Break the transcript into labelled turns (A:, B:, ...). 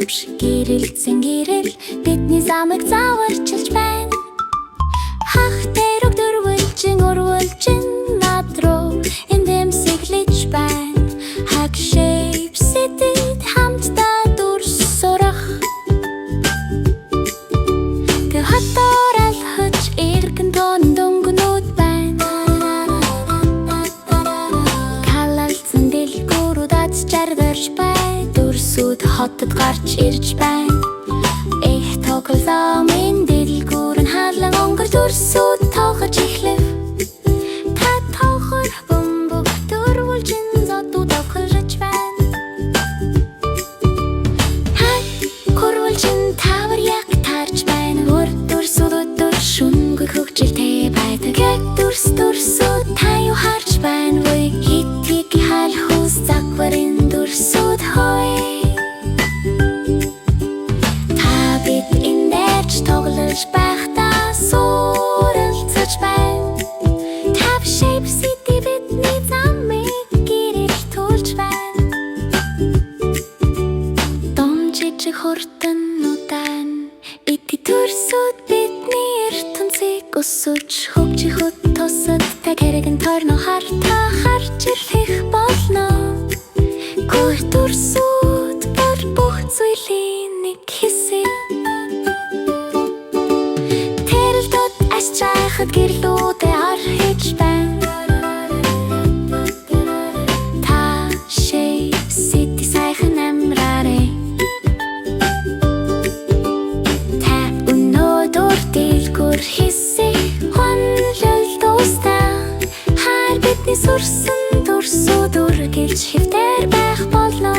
A: гэрэлцэн гэрэл бидний замыг зааварчилж байна. Хах дээр өдөрвөлжин урвөлжин над руу эндэмсэглэж байна. Hug shapes сэтэд хамтдаа дүрс сурах. Тэ хатаар алхаж эргэн тоон дөнгөнүүд байна. Калалцсан дэлгүүрүүд аз жаргарч байна. Дүрсүүд хотод гарч ирж байна. Их тоглоомын дэлгүүр нь халан өнгөр дүрсүүд тоохож эхлэв. Та тоохор бөмбөг дөрвөлжин зодууд авхарж байна. Хай хөрвөлжин тавар яг тарж байна. Өөр дүрсүүд өдөр шүнгүй хөгжилтэй байдаг. Дүрсүүд та юу харж байна вэ? Хитгийг халхус загварын дүрсүүд хой. Тоглож байхдаа суралцаж байна. Tap shape city бидний замыг гэрэл тулж байна. Дом жижиг хурдануудаа эти дүрсүүд бидний ертөнцийг өсөж хөгжихөд тусад таг хэрэгэн тойрно хартаа харж ирэх болно. Гүр дүрсүүд бүр бүх зүйлийн нэг хэсэг. Чайхад гэрлүүдээ архиж байна. Та shape city сайхан амраарэ. Та өнөөдөр дэлгүүр хэсэг хонлол дуустаа. Хайр бидний сүрсэн дүрсүүд үргэлж хэвтер байх болно.